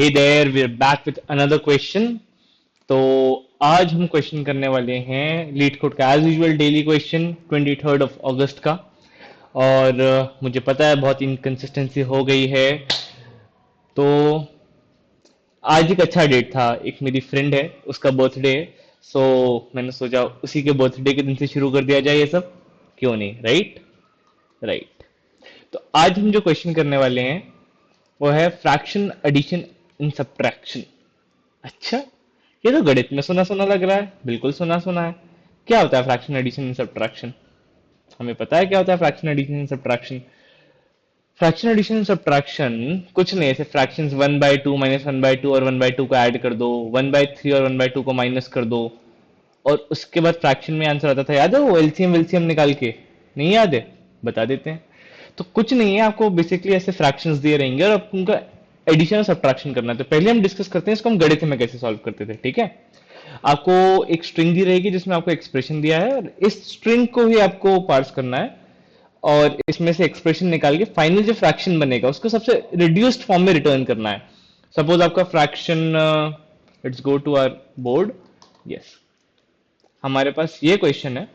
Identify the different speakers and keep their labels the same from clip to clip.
Speaker 1: Hey there, we're back with another question. तो आज हम क्वेश्चन करने वाले हैं लीड कोड का एज यूजुअल डेली क्वेश्चन 23 अगस्त का। और मुझे पता है बहुत इनकंसिस्टेंसी हो गई है। तो आज एक अच्छा डेट था, एक मेरी फ्रेंड है, उसका बर्थडे है। सो मैंने सोचा उसी के बर्थडे के दिन से शुरू कर दिया जाए ये सब, क्यों नहीं, राइट? राइट। तो आज हम जो क्वेश्चन करने वाले हैं वो है फ्रैक्शन एडिशन इन सब्ट्रैक्शन। अच्छा, ये तो गणित में सुना सुना लग रहा है, बिल्कुल सुना सुना है। क्या होता है फ्रैक्शन एडिशन एंड सब्ट्रैक्शन? हमें पता है क्या होता है fraction addition and subtraction. Fraction addition and subtraction कुछ नहीं, ऐसे फ्रैक्शंस 1/2 -1/2 और 1/2 को ऐड कर दो, 1/3 और 1/2 को माइनस कर दो, और उसके बाद फ्रैक्शन में आंसर आता था। याद है वो एलसीएम वेलसीएम निकाल के? नहीं याद है? बता देते हैं। तो कुछ नहीं है, आपको बेसिकली ऐसे फ्रैक्शंस दिए रहेंगे और आपको उनका एडिशन और सब्ट्रैक्शन करना है। तो पहले हम डिस्कस करते हैं इसको हम गणित में कैसे सॉल्व करते थे, ठीक है? आपको एक स्ट्रिंग दी रहेगी जिसमें आपको एक्सप्रेशन दिया है, और इस स्ट्रिंग को ही आपको पार्स करना है और इसमें से एक्सप्रेशन निकाल के फाइनल जो फ्रैक्शन बनेगा उसको सबसे रिड्यूस्ड फॉर्म में रिटर्न करना है। सपोज आपका fraction, let's go to our board. Yes, हमारे पास ये क्वेश्चन है।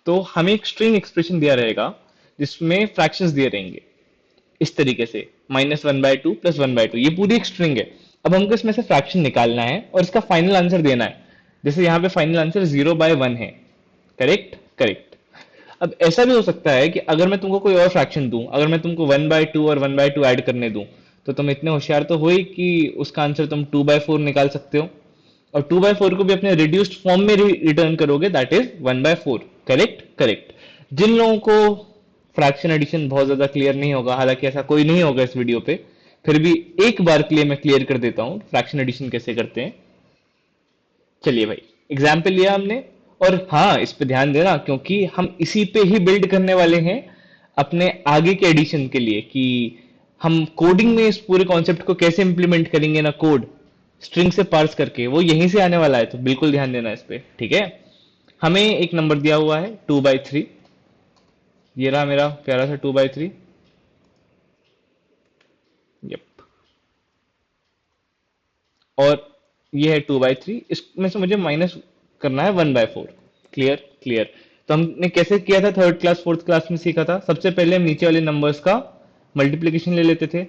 Speaker 1: तो हमें एक स्ट्रिंग एक्सप्रेशन दिया रहेगा जिसमें फ्रैक्शंस दिए रहेंगे इस तरीके से, -1/2 +1/2, ये पूरी एक स्ट्रिंग है। अब हमको इसमें से फ्रैक्शन निकालना है और इसका फाइनल आंसर देना है। जैसे यहाँ पे फाइनल आंसर 0/1 है। Correct, correct. अब ऐसा भी हो सकता है कि अगर मैं तुमको कोई और फ्रैक्शन दूं, अगर मैं तुमको 1/2 और 1/2 ऐड करने दूं, तो तुम इतने होशियार तो हो ही कि उसका आंसर तुम 2/4 निकाल सकते हो। और 2/4 को भी अपने रिड्यूस्ड फॉर्म में रिटर्न करोगे, दैट इज 1/4। Correct, correct. जिन लोगों को फ्रैक्शन एडिशन बहुत ज्यादा क्लियर नहीं होगा, हालांकि ऐसा कोई नहीं होगा इस वीडियो पे, फिर भी एक बार के लिए मैं क्लियर कर देता हूँ फ्रैक्शन एडिशन कैसे करते हैं। चलिए भाई, एग्जाम्पल लिया हमने, और हाँ, इस पे ध्यान देना क्योंकि हम इसी पे ही बिल्ड करने वाले हैं अपने आगे के एडिशन के लिए, कि हम कोडिंग में इस पूरे कॉन्सेप्ट को कैसे इंप्लीमेंट करेंगे ना, कोड स्ट्रिंग से पार्स करके, वो यहीं से आने वाला है। तो बिल्कुल ध्यान देना इस पे, ठीक है? हमें एक नंबर दिया हुआ है 2/3। ये रहा मेरा प्यारा सा 2/3। यप। और ये है 2/3, इसमें से मुझे माइनस करना है 1/4। Clear, clear. तो हमने कैसे किया था, थर्ड क्लास फोर्थ क्लास में सीखा था। सबसे पहले हम नीचे वाले नंबर्स का मल्टीप्लीकेशन ले लेते थे,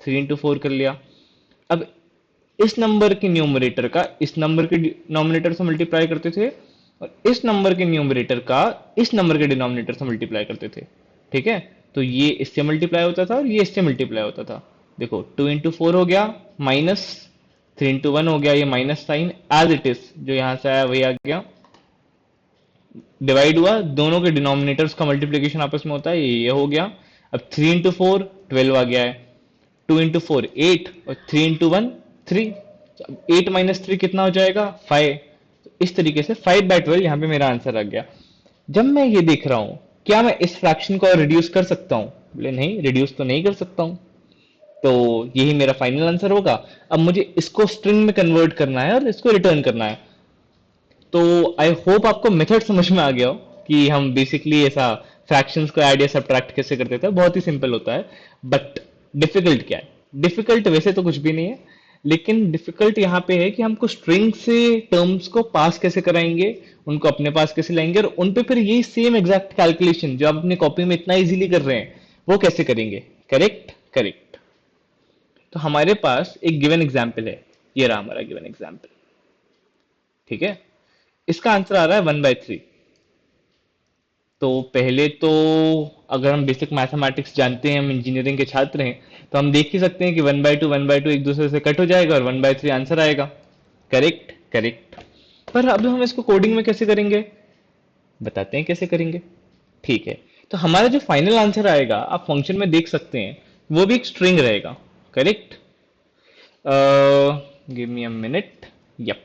Speaker 1: 3 × 4 कर लिया। अब इस नंबर के न्यूमरेटर का इस नंबर के डिनोमिनेटर से मल्टीप्लाई करते थे, और इस नंबर के न्यूमरेटर का इस नंबर के डिनोमिनेटर से मल्टीप्लाई करते थे, ठीक है? तो ये इससे मल्टीप्लाई होता था और ये इससे मल्टीप्लाई होता था। देखो, 2 × 4 हो गया, माइनस 3 × 1 हो गया, ये minus sign as it is जो यहां से आया वही आ गया। डिवाइड हुआ, दोनों के डिनोमिनेटर्स का मल्टीप्लीकेशन आपस में होता है, ये हो गया। अब 3 × 4 12 आ गया है, 2 × 4 8, और 3 × 1 3। 8 - 3 कितना हो जाएगा, 5। इस तरीके से 5/12 यहाँ पे मेरा आंसर आ गया। जब मैं ये देख रहा हूँ, क्या मैं इस फ्रैक्शन को रिड्यूस कर सकता हूँ? बोले नहीं, रिड्यूस तो नहीं कर सकता हूँ। तो यही मेरा फाइनल आंसर होगा। अब मुझे इसको स्ट्रिंग में कन्वर्ट करना है और इसको रिटर्न करना है। तो आई होप आपको मेथड समझ में आ गया हो कि हम बेसिकली ऐसा फ्रैक्शंस को ऐड या सब्ट्रैक्ट कैसे करते थे। बहुत ही सिंपल होता है। बट डिफिकल्ट क्या है? डिफिकल्ट वैसे तो कुछ भी नहीं है, लेकिन डिफिकल्ट यहाँ पे है कि हमको स्ट्रिंग से टर्म्स को पास कैसे कराएंगे, उनको अपने पास कैसे लाएंगे, और उन पे फिर यही सेम एग्जैक्ट कैलकुलेशन जो आप अपनी कॉपी में इतना इजीली कर रहे हैं वो कैसे करेंगे। Correct, correct. तो हमारे पास एक गिवन एग्जाम्पल है, ये रहा हमारा गिवन एग्जाम्पल, ठीक है? इसका आंसर आ रहा है 1/3। तो पहले तो अगर हम बेसिक मैथमेटिक्स जानते हैं, हम इंजीनियरिंग के छात्र हैं, तो हम देख ही सकते हैं कि 1/2 एक दूसरे से कट हो जाएगा और 1/3 आंसर आएगा। Correct, correct. पर अब हम इसको कोडिंग में कैसे करेंगे, बताते हैं कैसे करेंगे। ठीक है, तो हमारा जो फाइनल आंसर आएगा आप फंक्शन में देख सकते हैं, वो भी एक स्ट्रिंग रहेगा। Correct. Give me a minute. Yup.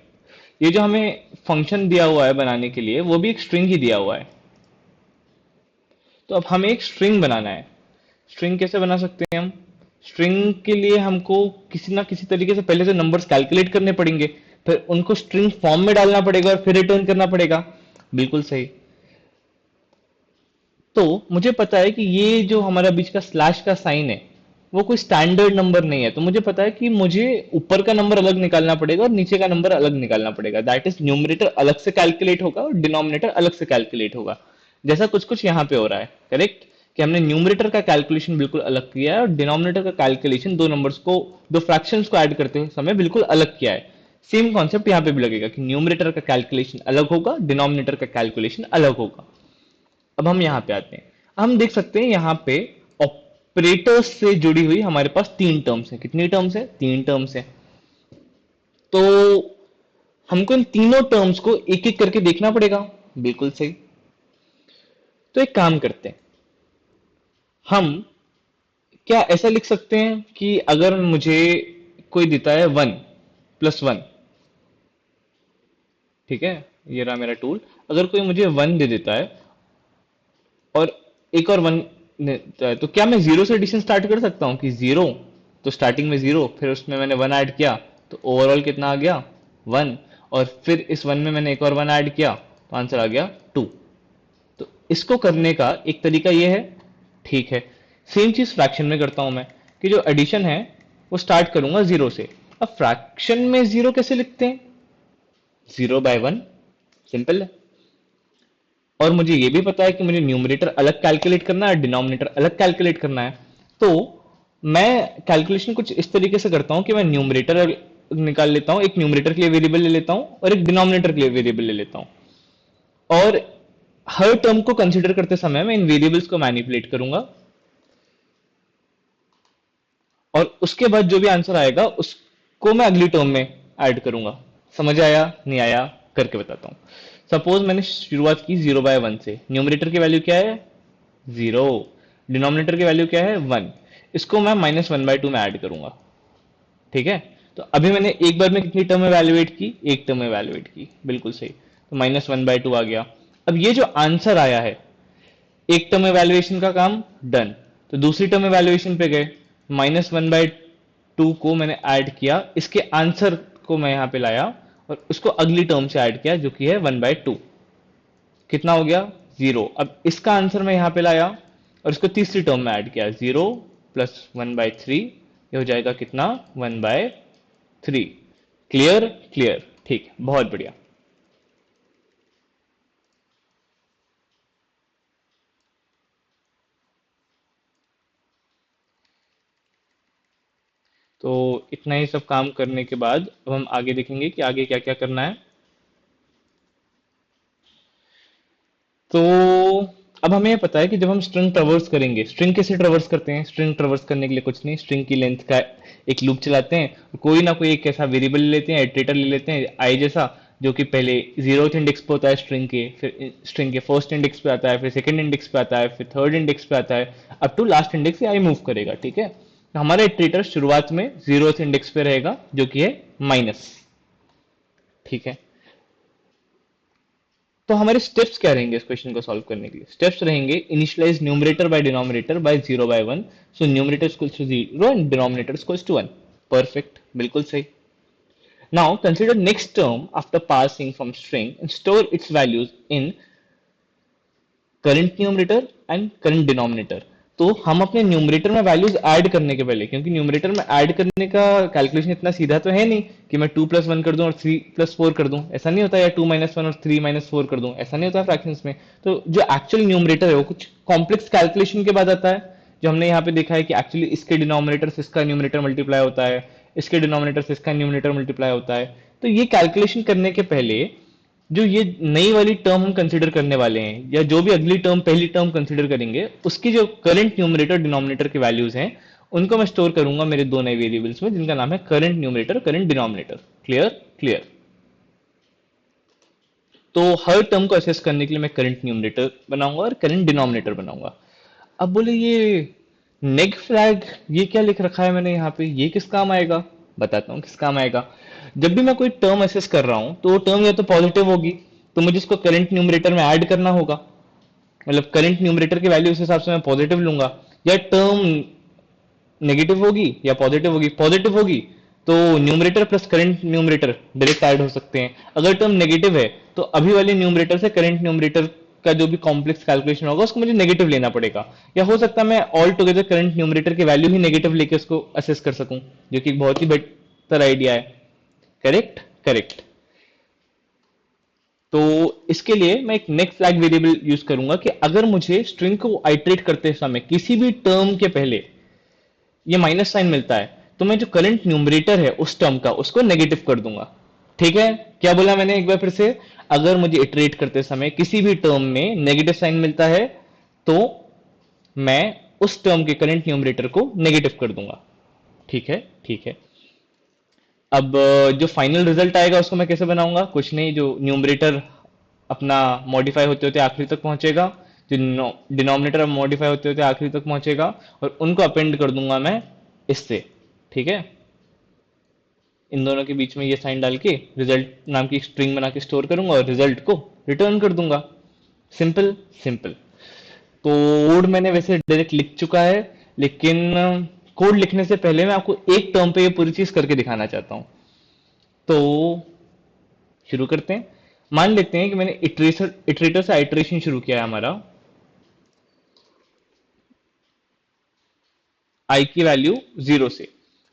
Speaker 1: ये जो हमें फंक्शन दिया हुआ है बनाने के लिए, वो भी एक स्ट्रिंग ही दिया हुआ है। तो अब हमें एक स्ट्रिंग बनाना है। स्ट्रिंग कैसे बना सकते हैं हम? स्ट्रिंग के लिए हमको किसी ना किसी तरीके से पहले तो नंबर्स कैलकुलेट करने पड़ेंगे, फिर उनको स्ट्रिंग फॉर्म में डालना पड़ेगा और फिर रिटर्न करना पड़ेगा। बिल्कुल सही। तो मुझे पता है कि ये जो हमारा बीच का स्लैश का साइन है वो कोई स्टैंडर्ड नंबर नहीं है, तो मुझे पता है कि मुझे ऊपर का नंबर अलग निकालना पड़ेगा और नीचे का नंबर अलग निकालना पड़ेगा। दैट इज न्यूमरेटर अलग से कैलकुलेट होगा और डिनोमिनेटर अलग से कैलकुलेट होगा, जैसा कुछ कुछ यहाँ पे हो रहा है। करेक्ट, कि हमने न्यूमरेटर का कैलकुलेशन बिल्कुल अलग किया है और डिनोमिनेटर का कैलकुलेशन दो नंबर्स को, दो फ्रैक्शंस को ऐड करते हुए समय बिल्कुल अलग किया है। सेम कॉन्सेप्ट यहाँ पे भी लगेगा कि न्यूमरेटर का कैलकुलेशन अलग होगा, डिनोमिनेटर का कैलकुलेशन अलग होगा। अब हम यहाँ पे आते हैं। हम देख सकते हैं यहाँ पे ऑपरेटर्स से जुड़ी हुई हमारे पास तीन टर्म्स हैं। कितनी टर्म्स है? तीन टर्म्स है। तो हमको इन तीनों टर्म्स को एक एक करके देखना पड़ेगा। बिल्कुल सही। तो एक काम करते हैं, हम क्या ऐसा लिख सकते हैं कि अगर मुझे कोई देता है 1 + 1, ठीक है, ये रहा मेरा टूल। अगर कोई मुझे 1 दे देता है और एक और 1 देता है, तो क्या मैं जीरो से एडिशन स्टार्ट कर सकता हूँ कि जीरो, तो स्टार्टिंग में जीरो, फिर उसमें मैंने 1 ऐड किया, तो ओवरऑल कितना आ गया? 1। और फिर इस 1 में मैंने एक और 1 ऐड किया, तो आंसर आ गया 2। तो इसको करने का एक तरीका ये है। ठीक है, सेम चीज फ्रैक्शन में करता हूं मैं, कि जो एडिशन है वो स्टार्ट करूंगा जीरो से। अब फ्रैक्शन में जीरो कैसे लिखते हैं? 0/1, सिंपल है। और मुझे ये भी पता है कि मुझे न्यूमरेटर अलग कैलकुलेट करना है, डिनोमिनेटर अलग कैलकुलेट करना है। तो मैं कैलकुलेशन कुछ इस तरीके से करता हूं कि मैं न्यूमरेटर निकाल लेता हूं, एक न्यूमरेटर के लिए वेरिएबल ले लेता हूं और एक डिनोमिनेटर के लिए वेरिएबल ले लेता हूं। और हर टर्म को कंसीडर करते समय मैं इन वेरिएबल्स को मैनिपुलेट करूंगा और उसके बाद जो भी आंसर आएगा उसको मैं अगली टर्म में ऐड करूंगा। समझ आया? नहीं आया? करके बताता हूं। सपोज मैंने शुरुआत की 0/1 से। न्यूमरेटर की वैल्यू क्या है? 0। डिनोमिनेटर की वैल्यू क्या है? 1। इसको मैं -1/2 में ऐड करूंगा। ठीक है, तो अभी मैंने एक बार में कितनी टर्म एवेल्युएट की? एक टर्म एवेल्युएट की। बिल्कुल सही, तो -1/2 आ गया। अब ये जो आंसर आया है, एक टर्म एवेल्युएशन का काम डन। तो दूसरी टर्म एवेल्युएशन पे गए, -1/2 को मैंने ऐड किया, इसके आंसर को मैं यहां पे लाया और उसको अगली टर्म से ऐड किया जो कि है 1/2। कितना हो गया? 0। अब इसका आंसर मैं यहां पे लाया और इसको तीसरी टर्म में ऐड किया, 0 + 1/3, ये हो जाएगा कितना? 1/3। क्लियर? क्लियर, ठीक है, बहुत बढ़िया। तो इतना ही सब काम करने के बाद अब हम आगे देखेंगे कि आगे क्या क्या करना है। तो अब हमें पता है कि जब हम स्ट्रिंग ट्रेवर्स करेंगे, स्ट्रिंग कैसे ट्रेवर्स करते हैं? स्ट्रिंग ट्रेवर्स करने के लिए कुछ नहीं, स्ट्रिंग की लेंथ का एक लूप चलाते हैं, कोई ना कोई एक ऐसा वेरिएबल ले लेते हैं, इटरेटर ले लेते हैं आई जैसा, जो कि पहले 0th इंडेक्स पे होता है स्ट्रिंग के, फिर स्ट्रिंग के फर्स्ट इंडेक्स पे आता है, फिर सेकंड इंडेक्स पे आता है, फिर थर्ड इंडेक्स पे आता है, अप टू लास्ट इंडेक्स से आई मूव करेगा। ठीक है, तो हमारा इटरेटर शुरुआत में 0th इंडेक्स पे रहेगा जो कि है माइनस। ठीक है, तो हमारे स्टेप्स क्या रहेंगे इस क्वेश्चन को सॉल्व करने के लिए? स्टेप्स रहेंगे, initialize numerator by denominator by 0/1, so numerator equals to 0 and denominator equals to 1। Perfect, बिल्कुल सही। Now consider next term after passing from string and store its values in current numerator and current denominator. तो हम अपने numerator में values add करने के पहले, क्योंकि न्यूमरेटर में ऐड करने का कैलकुलेशन इतना सीधा तो है नहीं कि मैं 2 + 1 कर दूं और 3 + 4 कर दूं, ऐसा नहीं होता, या 2 - 1 और 3 - 4 कर दूं, ऐसा नहीं होता फ्रैक्शंस में। तो जो एक्चुअल न्यूमरेटर है वो कुछ कॉम्प्लेक्स कैलकुलेशन के बाद आता है, जो हमने यहाँ पे देखा है कि एक्चुअली इसके डिनोमिनेटर से इसका न्यूमरेटर मल्टीप्लाई होता है, इसके डिनोमिनेटर से इसका न्यूमरेटर मल्टीप्लाई होता है। तो ये कैलकुलेशन करने के पहले जो ये नई वाली टर्म हम कंसीडर करने वाले हैं, या जो भी अगली टर्म पहली टर्म कंसीडर करेंगे, उसकी जो करंट न्यूमरेटर डिनोमिनेटर की वैल्यूज हैं उनको मैं स्टोर करूंगा मेरे दो नए वेरिएबल्स में, जिनका नाम है current numerator, current denominator. Clear? Clear. तो हर टर्म को असेस करने के लिए मैं करंट न्यूमरेटर बनाऊंगा और करंट डिनोमिनेटर बनाऊंगा। अब बोले ये नेग फ्लैग, ये क्या लिख रखा है मैंने यहाँ पे, ये किस काम आएगा? बताता हूँ किस काम आएगा। जब भी मैं कोई टर्म असेस कर रहा हूँ तो वो टर्म या तो पॉजिटिव होगी, तो मुझे इसको करंट न्यूमरेटर में ऐड करना होगा, मतलब करंट न्यूमरेटर की वैल्यू उस हिसाब से मैं पॉजिटिव लूंगा। या टर्म नेगेटिव होगी या पॉजिटिव होगी, पॉजिटिव होगी तो numerator plus current numerator direct add हो सकते हैं। अगर टर्म नेगेटिव है तो अभी वाले न्यूमरेटर से करंट न्यूमरेटर का जो भी कॉम्प्लेक्स कैलकुलेशन होगा उसको मुझे नेगेटिव लेना पड़ेगा, या हो सकता है मैं ऑल टुगेदर करंट न्यूमरेटर की वैल्यू ही नेगेटिव लेके उसको असेस कर सकूं, जो कि एक बहुत ही बेटर आइडिया है। Correct, correct. तो इसके लिए मैं एक नेक्स्ट फ्लैग वेरिएबल यूज करूंगा कि अगर मुझे स्ट्रिंग को आइटरेट करते समय किसी भी टर्म के पहले ये माइनस साइन मिलता है, तो मैं जो करंट न्यूमरेटर है उस टर्म का उसको नेगेटिव कर दूंगा। ठीक है, क्या बोला मैंने एक बार फिर से, अगर मुझे इटरेट करते समय किसी भी टर्म में नेगेटिव साइन मिलता है तो मैं उस टर्म के करंट न्यूमरेटर को नेगेटिव कर दूंगा। ठीक है, ठीक है। अब जो फाइनल रिजल्ट आएगा उसको मैं कैसे बनाऊंगा, कुछ नहीं, जो न्यूमरेटर अपना मॉडिफाई होते होते आखिरी तक पहुंचेगा, जो डिनोमिनेटर मॉडिफाई होते होते आखिरी तक पहुंचेगा, और उनको अपेंड कर दूंगा मैं इससे। ठीक है, इन दोनों के बीच में ये साइन डाल के रिजल्ट नाम की स्ट्रिंग बना के स्टोर करूंगा और रिजल्ट को रिटर्न कर दूंगा। Simple, simple. तो कोड मैंने वैसे डायरेक्ट लिख चुका है, लेकिन कोड लिखने से पहले मैं आपको एक टर्म पे ये पूरी चीज करके दिखाना चाहता हूं। तो शुरू करते हैं। मान लेते हैं कि मैंने इटरेटर से आइटरेशन शुरू किया है हमारा, आई की वैल्यू 0 से,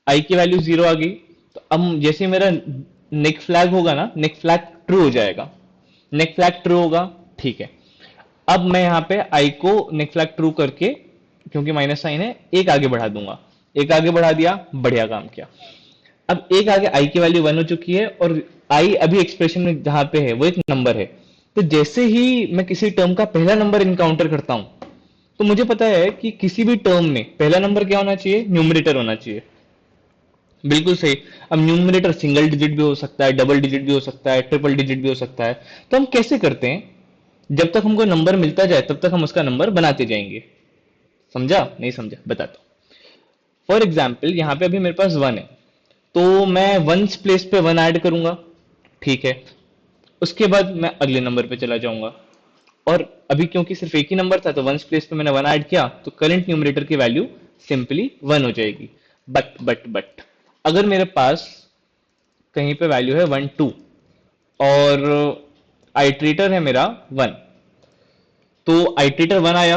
Speaker 1: आई की वैल्यू 0 आ गई। तो अब जैसे मेरा नेक फ्लैग होगा ना, नेक फ्लैग ट्रू हो जाएगा, नेक फ्लैग ट्रू होगा। ठीक है, अब मैं यहाँ पे आई को नेक फ्लैग ट्रू करके, क्योंकि माइनस साइन है, एक आगे बढ़ा दूंगा। एक आगे बढ़ा दिया, बढ़िया काम किया। अब एक आगे आई की वैल्यू 1 हो चुकी है, और आई अभी एक्सप्रेशन में जहां पे है वो एक नंबर है। तो जैसे ही मैं किसी टर्म का पहला नंबर इनकाउंटर करता हूं, तो मुझे पता है कि किसी भी टर्म में पहला नंबर क्या होना चाहिए, न्यूमरेटर होना चाहिए। बिल्कुल सही। अब न्यूमरेटर सिंगल डिजिट भी हो सकता है, डबल डिजिट भी हो सकता है, ट्रिपल डिजिट भी हो सकता है। तो हम कैसे करते हैं, जब तक हमको नंबर मिलता जाए तब तक हम उसका नंबर बनाते जाएंगे। समझा, नहीं समझा, बताता हूं। फॉर एग्जाम्पल यहाँ पे अभी मेरे पास 1 है, तो मैं वंस प्लेस पे 1 ऐड करूंगा। ठीक है, उसके बाद मैं अगले नंबर पे चला जाऊंगा, और अभी क्योंकि सिर्फ एक ही नंबर था तो वंस प्लेस पे मैंने 1 ऐड किया, तो करंट न्यूमरेटर की वैल्यू सिंपली 1 हो जाएगी। बट अगर मेरे पास कहीं पे वैल्यू है 1 2, और आइट्रेटर है मेरा 1, तो आइट्रेटर 1 आया,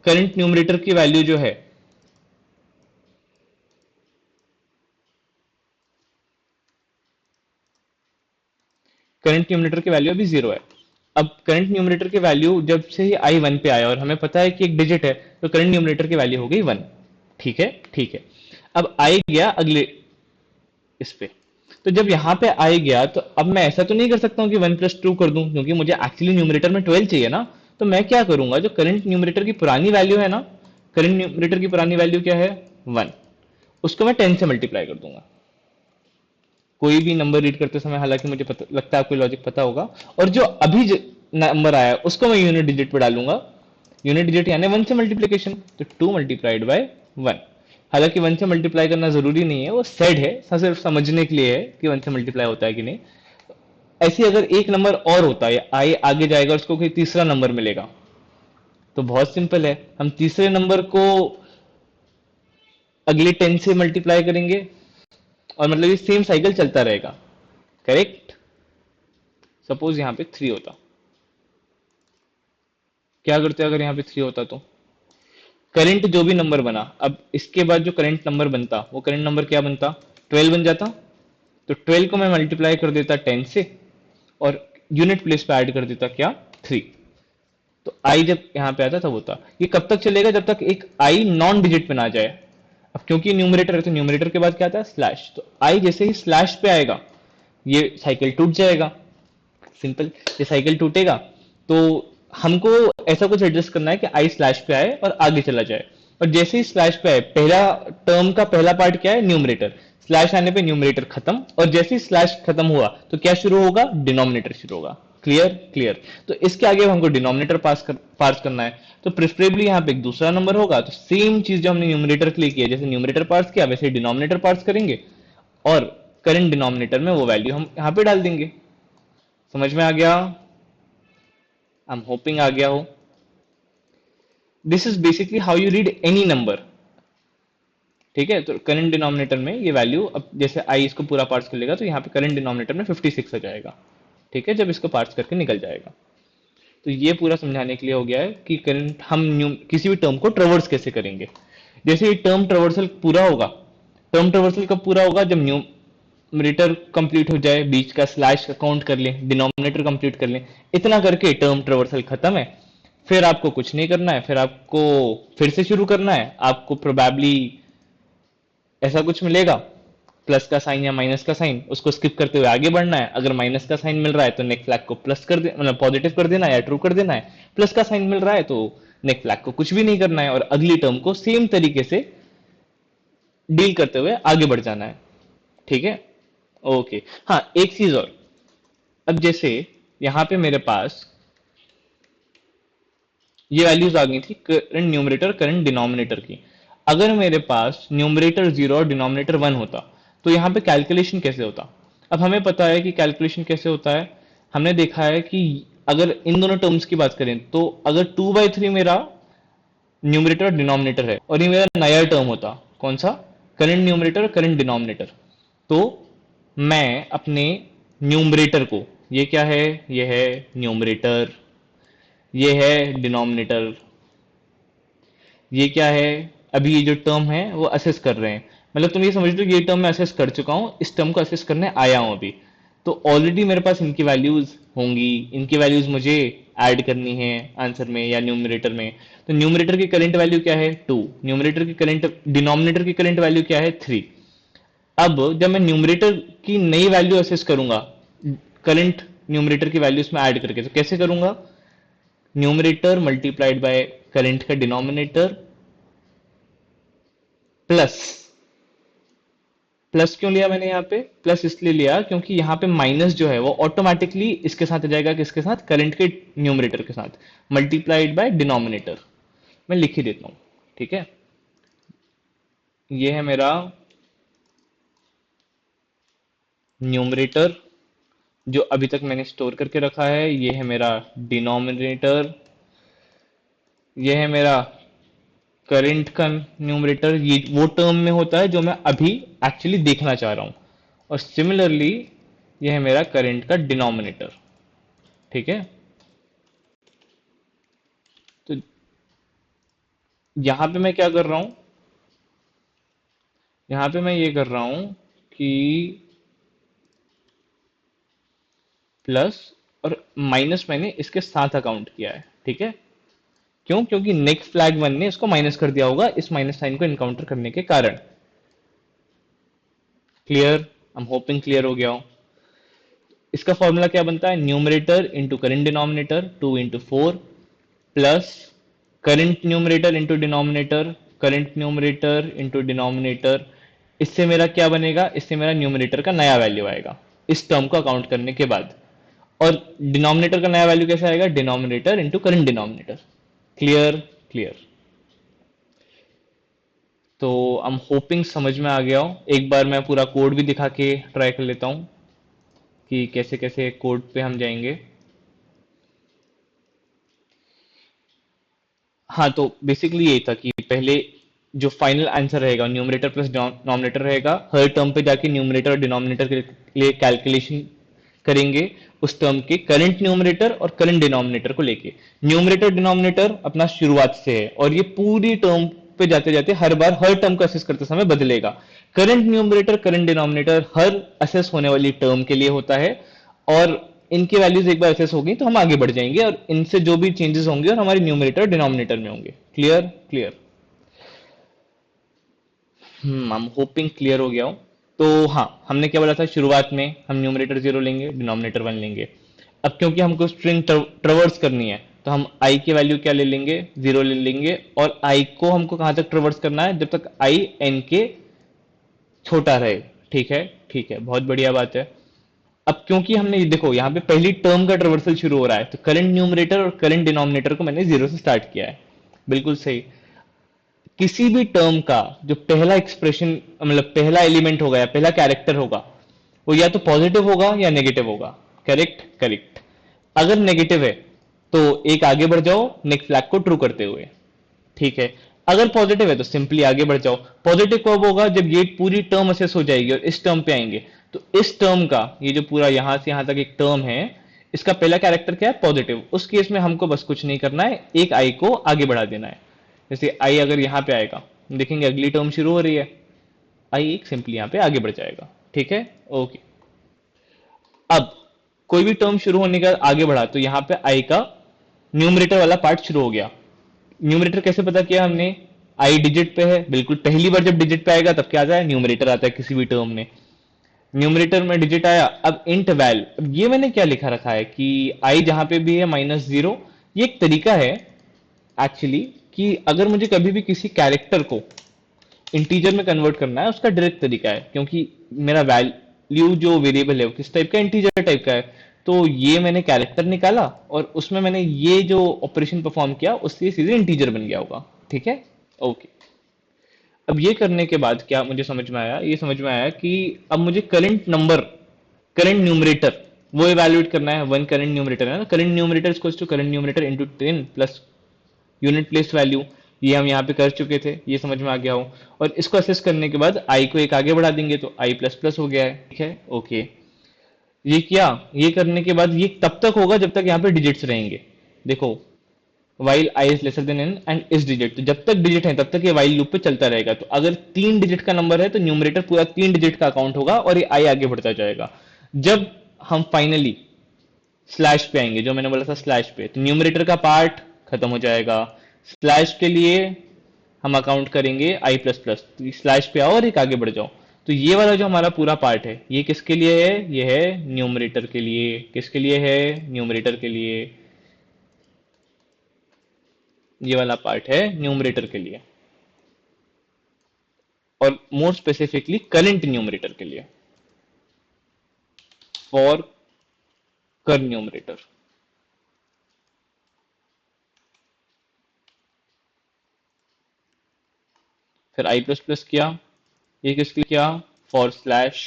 Speaker 1: करंट न्यूमरेटर की वैल्यू जो है, करंट न्यूमरेटर की वैल्यू अभी 0 है। अब करंट न्यूमरेटर की वैल्यू जब से ही आई 1 पे आया और हमें पता है कि एक डिजिट है, तो करंट न्यूमरेटर की वैल्यू हो गई 1। ठीक है, ठीक है। अब आई गया अगले इस पे, तो जब यहां पे आई गया, तो अब मैं ऐसा तो नहीं कर सकता हूं कि 1 + 2 कर दूं, क्योंकि मुझे एक्चुअली न्यूमरेटर में 12 चाहिए ना। तो मैं क्या करूंगा, जो करंट न्यूमरेटर की पुरानी वैल्यू है ना, करंट न्यूमरेटर की पुरानी वैल्यू क्या है, 1, उसको मैं 10 से मल्टीप्लाई कर दूंगा। कोई भी नंबर रीड करते समय, हालांकि मुझे लगता है आपको लॉजिक पता होगा, और जो अभी नंबर आया उसको मैं यूनिट डिजिट पे डालूंगा। यूनिट डिजिट यानी 1 से मल्टीप्लीकेशन, तो 2 मल्टीप्लाइड बाय 1। हालांकि 1 से मल्टीप्लाई करना जरूरी नहीं है, वो सेड है, सिर्फ समझने के लिए है कि 1 से मल्टीप्लाई होता है कि नहीं। ऐसे अगर एक नंबर और होता है, आई आगे जाएगा, उसको कोई तीसरा नंबर मिलेगा, तो बहुत सिंपल है, हम तीसरे नंबर को अगले 10 से मल्टीप्लाई करेंगे, और मतलब ये सेम साइकिल चलता रहेगा। करेक्ट। सपोज यहाँ पे 3 होता, क्या करते अगर यहाँ पे 3 होता, तो करंट जो भी नंबर बना, अब इसके बाद जो करंट नंबर बनता, वो करंट नंबर क्या बनता, 12 बन जाता। तो 12 को मैं मल्टीप्लाई कर देता 10 से, और यूनिट प्लेस पे ऐड कर देता क्या, 3। तो आई जब यहाँ पे आता तब होता। ये कब तक चलेगा, जब तक एक आई नॉन डिजिट पे ना जाए। अब क्योंकि न्यूमरेटर है, तो न्यूमरेटर के बाद क्या आता है, स्लैश। तो आई जैसे ही स्लैश पे आएगा, ये साइकिल टूट जाएगा। सिंपल, ये साइकिल टूटेगा, तो हमको ऐसा कुछ एडजस्ट करना है कि आई स्लैश पे आए और आगे चला जाए। और जैसे ही स्लैश पे आए, पहला टर्म का पहला पार्ट क्या है, न्यूमरेटर, स्लैश आने पे न्यूमरेटर खत्म, और जैसे ही स्लैश खत्म हुआ तो क्या शुरू होगा, डिनोमिनेटर शुरू होगा। Clear, clear. तो इसके आगे हमको डिनोमिनेटर पार्स करना है, तो प्रिफरेबली यहाँ पे एक दूसरा नंबर होगा। तो सेम चीज जो हमने न्यूमरेटर के लिए किया, जैसे न्यूमरेटर पार्स किया वैसे डिनोमिनेटर पार्स करेंगे, और करंट डिनोमिनेटर में वो वैल्यू हम यहाँ पे डाल देंगे। समझ में आ गया, आई एम होपिंग आ गया हो। This is basically how you read any number. ठीक है, तो करंट डिनोमिनेटर में ये वैल्यू, अब जैसे आई इसको पूरा पार्स कर लेगा, तो यहाँ पे करंट डिनोमिनेटर में 56 आ जाएगा। ठीक है, जब इसको पार्स करके निकल जाएगा। तो ये पूरा समझाने के लिए हो गया है कि करंट हम किसी भी टर्म को ट्रेवर्स कैसे करेंगे। जैसे ये टर्म ट्रेवर्सल पूरा होगा, टर्म ट्रेवर्सल कब पूरा होगा, जब न्यूमरेटर कंप्लीट हो जाए, बीच का स्लैश काउंट कर लें, डिनोमिनेटर कंप्लीट कर लें, इतना करके टर्म ट्रेवर्सल खत्म है। फिर आपको कुछ नहीं करना है, फिर आपको फिर से शुरू करना है। आपको प्रोबेबली ऐसा कुछ मिलेगा, प्लस का साइन या माइनस का साइन, उसको स्किप करते हुए आगे बढ़ना है। अगर माइनस का साइन मिल रहा है तो नेक्स्ट फ्लैग को प्लस कर दे, मतलब पॉजिटिव कर देना है या ट्रू कर देना है। प्लस का साइन मिल रहा है तो नेक्स्ट फ्लैग को कुछ भी नहीं करना है और अगली टर्म को सेम तरीके से डील करते हुए आगे बढ़ जाना है। ठीक है, ओके। हाँ, एक चीज और, अब जैसे यहां पे मेरे पास ये वैल्यूज आ गई थी करंट न्यूमरेटर करंट डिनोमिनेटर की। अगर मेरे पास न्यूमरेटर 0 और डिनोमिनेटर 1 होता तो यहाँ पे कैलकुलेशन कैसे होता। अब हमें पता है कि कैलकुलेशन कैसे होता है। हमने देखा है कि अगर इन दोनों टर्म्स की बात करें तो अगर 2/3 मेरा न्यूमरेटर और डिनोमिनेटर है और ये मेरा नया टर्म होता, कौन सा, करंट न्यूमरेटर और करंट डिनोमिनेटर, तो मैं अपने न्यूमरेटर को, ये क्या है, ये है न्यूमरेटर, ये है डिनोमिनेटर, ये क्या है, अभी ये जो टर्म है वो असेस कर रहे हैं। मतलब तुम ये समझ लो ये टर्म मैं असेस कर चुका हूं, इस टर्म को असेस करने आया हूं अभी। तो ऑलरेडी मेरे पास इनकी वैल्यूज होंगी, इनकी वैल्यूज मुझे ऐड करनी है आंसर में या न्यूमरेटर में। तो न्यूमरेटर की करंट वैल्यू क्या है, 2। न्यूमरेटर की करंट, डिनोमिनेटर की करंट वैल्यू क्या है, 3। अब जब मैं न्यूमरेटर की नई वैल्यू असेस करूंगा करंट न्यूमरेटर की वैल्यूज में ऐड करके, तो कैसे करूंगा, न्यूमरेटर मल्टीप्लाइड बाय करंट का डिनोमिनेटर प्लस, प्लस क्यों लिया मैंने यहाँ पे, प्लस इसलिए लिया क्योंकि यहाँ पे माइनस जो है वो ऑटोमेटिकली इसके साथ आ जाएगा, किसके साथ, करंट के न्यूमरेटर के साथ, मल्टीप्लाइड बाय डिनोमिनेटर। मैं लिख ही देता हूँ, ठीक है। ये है मेरा न्यूमरेटर जो अभी तक मैंने स्टोर करके रखा है, ये है मेरा डिनोमिनेटर, ये है मेरा करंट का न्यूमरेटर, ये वो टर्म में होता है जो मैं अभी एक्चुअली देखना चाह रहा हूं। और सिमिलरली ये है मेरा करंट का डिनोमिनेटर, ठीक है। तो यहां पे मैं क्या कर रहा हूं, यहां पे मैं ये कर रहा हूं कि प्लस और माइनस मैंने इसके साथ अकाउंट किया है, ठीक है। क्यों, क्योंकि नेक्स्ट फ्लैग वन ने इसको माइनस कर दिया होगा इस माइनस साइन को इनकाउंटर करने के कारण। Clear, I am hoping clear हो गया हो। इसका फॉर्मूला क्या बनता है, numerator into current denominator 2 into 4 plus current numerator into denominator, current numerator into denominator. इससे मेरा क्या बनेगा, इससे मेरा न्यूमरेटर का नया वैल्यू आएगा इस टर्म को अकाउंट करने के बाद। और डिनोमिनेटर का नया वैल्यू कैसे आएगा, denominator into current denominator. Clear, clear. तो आई एम होपिंग समझ में आ गया हो। एक बार मैं पूरा कोड भी दिखा के ट्राई कर लेता हूं कि कैसे कैसे कोड पे हम जाएंगे। हाँ, तो बेसिकली यही था कि पहले जो फाइनल आंसर रहेगा न्यूमरेटर प्लस डिनोमिनेटर रहेगा, हर टर्म पे जाके न्यूमरेटर और डिनोमिनेटर के लिए कैलकुलेशन करेंगे उस टर्म के करंट न्यूमरेटर और करंट डिनोमिनेटर को लेके। न्यूमरेटर डिनोमिनेटर अपना शुरुआत से है और ये पूरी टर्म पे जाते जाते हर बार हर टर्म को असेस करते समय बदलेगा। करंट न्यूमरेटर करंट डिनोमिनेटर हर असेस होने वाली टर्म के लिए होता है और इनकी वैल्यूज एक बार असेस होगी तो हम आगे बढ़ जाएंगे और इनसे जो भी चेंजेस होंगे और हमारे न्यूमरेटर डिनोमिनेटर में होंगे। Clear, clear. I am hoping clear हो गया हो। तो हाँ, हमने क्या बोला था शुरुआत में, हम न्यूमरेटर 0 लेंगे, डिनोमिनेटर 1 लेंगे। अब क्योंकि हमको स्ट्रिंग ट्रेवर्स करनी है तो हम आई की वैल्यू क्या ले लेंगे, 0 ले लेंगे। और आई को हमको कहां तक ट्रेवर्स करना है, जब तक आई एन के छोटा रहे। ठीक है, ठीक है, बहुत बढ़िया बात है। अब क्योंकि हमने ये देखो यहाँ पे पहली टर्म का ट्रेवर्सल शुरू हो रहा है तो करंट न्यूमरेटर और करंट डिनोमिनेटर को मैंने 0 से स्टार्ट किया है। बिल्कुल सही। किसी भी टर्म का जो पहला एक्सप्रेशन, मतलब पहला एलिमेंट होगा या पहला कैरेक्टर होगा, वो या तो पॉजिटिव होगा या नेगेटिव होगा। Correct, correct. अगर नेगेटिव है तो एक आगे बढ़ जाओ नेक्स्ट फ्लैग को ट्रू करते हुए, ठीक है। अगर पॉजिटिव है तो सिंपली आगे बढ़ जाओ। पॉजिटिव कब होगा, जब ये पूरी टर्म असेस हो जाएगी और इस टर्म पे आएंगे। तो इस टर्म का ये जो पूरा यहां से यहां तक एक टर्म है, इसका पहला कैरेक्टर क्या है, पॉजिटिव। उस केस में हमको बस कुछ नहीं करना है, एक आई को आगे बढ़ा देना है। जैसे आई अगर यहाँ पे आएगा, देखेंगे अगली टर्म शुरू हो रही है, आई एक सिंपली यहाँ पे आगे बढ़ जाएगा। ठीक है, ओके। अब कोई भी टर्म शुरू होने का आगे बढ़ा तो यहाँ पे आई का न्यूमरेटर वाला पार्ट शुरू हो गया। न्यूमरेटर कैसे पता किया हमने, आई डिजिट पे है, बिल्कुल पहली बार जब डिजिट पे आएगा तब क्या आता है, न्यूमरेटर आता है किसी भी टर्म में। न्यूमरेटर में डिजिट आया, अब इंट वैल, अब ये मैंने क्या लिखा रखा है कि आई जहां पे भी है -0। ये एक तरीका है एक्चुअली कि अगर मुझे कभी भी किसी कैरेक्टर को इंटीजर में कन्वर्ट करना है, उसका डायरेक्ट तरीका है, क्योंकि मेरा वैल्यू जो वेरिएबल है वो किस टाइप का, इंटीजर टाइप का है। तो ये मैंने कैरेक्टर निकाला और उसमें मैंने ये जो ऑपरेशन परफॉर्म किया उससे सीधे इंटीजर बन गया होगा। ठीक है, ओके। अब ये करने के बाद क्या मुझे समझ में आया, ये समझ में आया कि अब मुझे करंट नंबर, करंट न्यूमरेटर वो इवैल्यूएट करना है। वन करंट न्यूमरेटर है ना, current numerator equals to current numerator into 10 plus unit place value. ये हम यहाँ पे कर चुके थे, ये समझ में आ गया हो। और इसको असेस करने के बाद आई को एक आगे बढ़ा देंगे तो आई प्लस प्लस हो गया है। ठीक है, ओके। ये किया, ये करने के बाद ये तब तक होगा जब तक यहाँ पे डिजिट्स रहेंगे। देखो, while i is lesser than n and is digit, तो जब तक डिजिट है तब तक ये वाइल लूप पे चलता रहेगा। तो अगर 3 डिजिट का नंबर है तो न्यूमरेटर पूरा 3 डिजिट का अकाउंट होगा और ये आई आगे बढ़ता जाएगा। जब हम फाइनली स्लैश पे आएंगे, जो मैंने बोला था स्लैश पे, तो न्यूमरेटर का पार्ट खत्म हो जाएगा। स्लैश के लिए हम अकाउंट करेंगे आई प्लस प्लस, स्लैश पे आओ और एक आगे बढ़ जाओ। तो ये वाला जो हमारा पूरा पार्ट है ये किसके लिए है, ये है न्यूमरेटर के लिए। किसके लिए है, न्यूमरेटर के लिए। ये वाला पार्ट है न्यूमरेटर के लिए, और मोर स्पेसिफिकली करंट न्यूमरेटर के लिए, फॉर कर न्यूमरेटर। फिर आई प्लस प्लस किया, ये किसके लिए किया, फॉर स्लैश,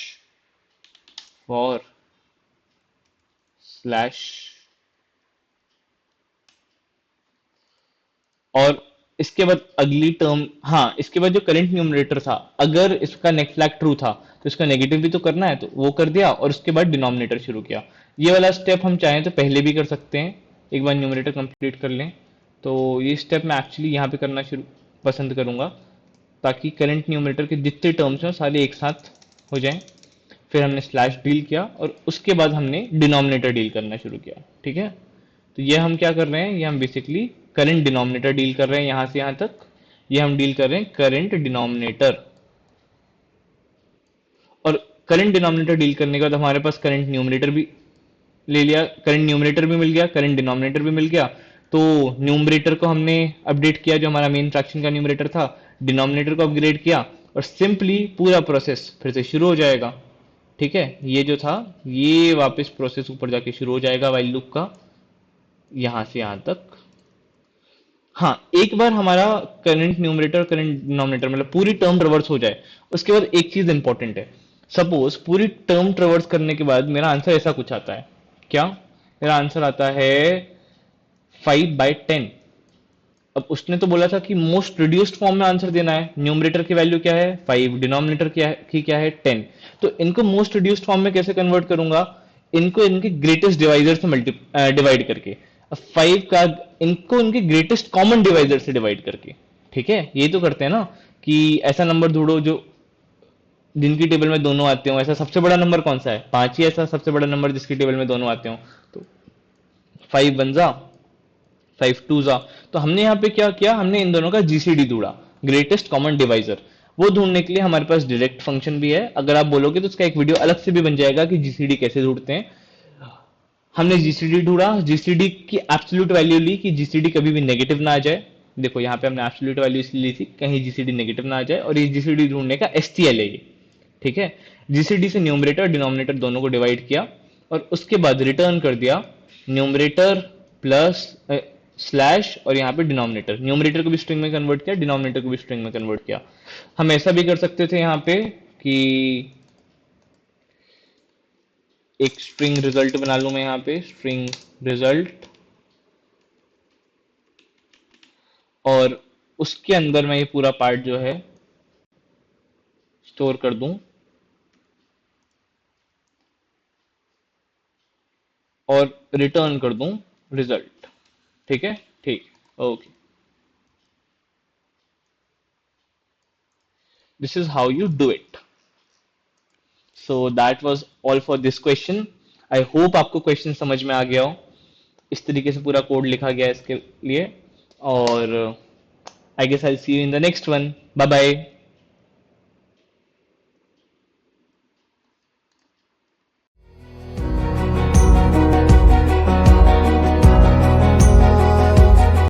Speaker 1: फॉर स्लैश। और इसके बाद अगली टर्म, हाँ इसके बाद जो करंट न्यूमरेटर था, अगर इसका नेक्स्ट फ्लैग ट्रू था तो इसका नेगेटिव भी तो करना है, तो वो कर दिया और उसके बाद डिनोमिनेटर शुरू किया। ये वाला स्टेप हम चाहें तो पहले भी कर सकते हैं, एक बार न्यूमरेटर कंप्लीट कर लें। तो ये स्टेप मैं एक्चुअली यहाँ पे करना शुरू पसंद करूंगा, ताकि करंट न्यूमरेटर के जितने टर्म्स हैं सारे एक साथ हो जाएं। फिर हमने स्लैश डील किया और उसके बाद हमने डिनोमिनेटर डील करना शुरू किया। ठीक है, तो ये हम क्या कर रहे हैं, ये हम बेसिकली करंट डिनोमिनेटर डील कर रहे हैं यहां से यहां तक। ये हम डील कर रहे हैं करंट डिनोमिनेटर, और करंट डिनोमिनेटर डील करने के बाद हमारे पास करंट न्यूमरेटर भी ले लिया, करंट न्यूमरेटर भी मिल गया, करंट डिनोमिनेटर भी मिल गया। तो न्यूमरेटर को हमने अपडेट किया जो हमारा मेन फ्रैक्शन का न्यूमरेटर था, डिनोमिनेटर को अपग्रेड किया, और सिंपली पूरा प्रोसेस फिर से शुरू हो जाएगा। ठीक है, ये जो था ये वापस प्रोसेस ऊपर जाके शुरू हो जाएगा वाइल लूप का, यहां से यहां तक। हाँ, एक बार हमारा करंट न्यूमरेटर करंट डिनोमिनेटर मतलब पूरी टर्म ट्रेवर्स हो जाए, उसके बाद एक चीज इंपॉर्टेंट है। सपोज पूरी टर्म ट्रेवर्स करने के बाद मेरा आंसर ऐसा कुछ आता है, क्या, मेरा आंसर आता है 5/10। अब उसने तो बोला था कि मोस्ट रिड्यूस्ड फॉर्म में आंसर देना है, न्यूमरेटर की वैल्यू क्या है 5, डिनोमिनेटर क्या है 10। तो इनको मोस्ट रिड्यूस्ड फॉर्म में कैसे कन्वर्ट करूंगा, इनको इनके ग्रेटेस्ट डिवाइजर से मल्टी डिवाइड करके। अब 5 का, इनको इनके ग्रेटेस्ट कॉमन डिवाइजर से डिवाइड करके। ठीक है, ये तो करते हैं ना कि ऐसा नंबर ढूंढो जो जिनकी टेबल में दोनों आते हो। ऐसा सबसे बड़ा नंबर कौन सा है, 5 ही ऐसा सबसे बड़ा नंबर जिसकी टेबल में दोनों आते हो। तो 5 वन जा, 5 टू जा। तो हमने यहाँ पे क्या किया, हमने इन दोनों का जीसीडी ढूंढा, ग्रेटेस्ट कॉमन डिवाइजर। वो ढूंढने के लिए हमारे पास डायरेक्ट फंक्शन भी है, अगर आप बोलोगे तो उसका एक वीडियो अलग से भी बन जाएगा कि जीसीडी कैसे ढूंढते हैं। हमने जीसीडी ढूंढा, जीसीडी की एब्सोल्यूट वैल्यू ली कि जीसीडी कभी भी नेगेटिव ना आ जाए। देखो यहाँ पे हमने एब्सोल्यूट वैल्यू इसलिए ली थी कहीं जीसीडी नेगेटिव ना आ जाए, और ये जीसीडी ढूंढने का एसटीएल है ये। ठीक है, जीसीडी से न्यूमरेटर डिनोमिनेटर दोनों को डिवाइड किया और उसके बाद रिटर्न कर दिया न्यूमरेटर प्लस स्लैश, और यहाँ पे डिनोमिनेटर, न्यूमरेटर को भी स्ट्रिंग में कन्वर्ट किया, डिनोमिनेटर को भी स्ट्रिंग में कन्वर्ट किया। हम ऐसा भी कर सकते थे यहाँ पे कि एक स्ट्रिंग रिजल्ट बना लूं मैं यहाँ पे, स्ट्रिंग रिजल्ट, और उसके अंदर मैं ये पूरा पार्ट जो है स्टोर कर दूं, और रिटर्न कर दूं रिजल्ट। ठीक है, ठीक। Okay, this is how you do it. So that was all for this question. I hope आपको क्वेश्चन समझ में आ गया हो। इस तरीके से पूरा कोड लिखा गया है इसके लिए। और I guess I see you in the next one. Bye bye.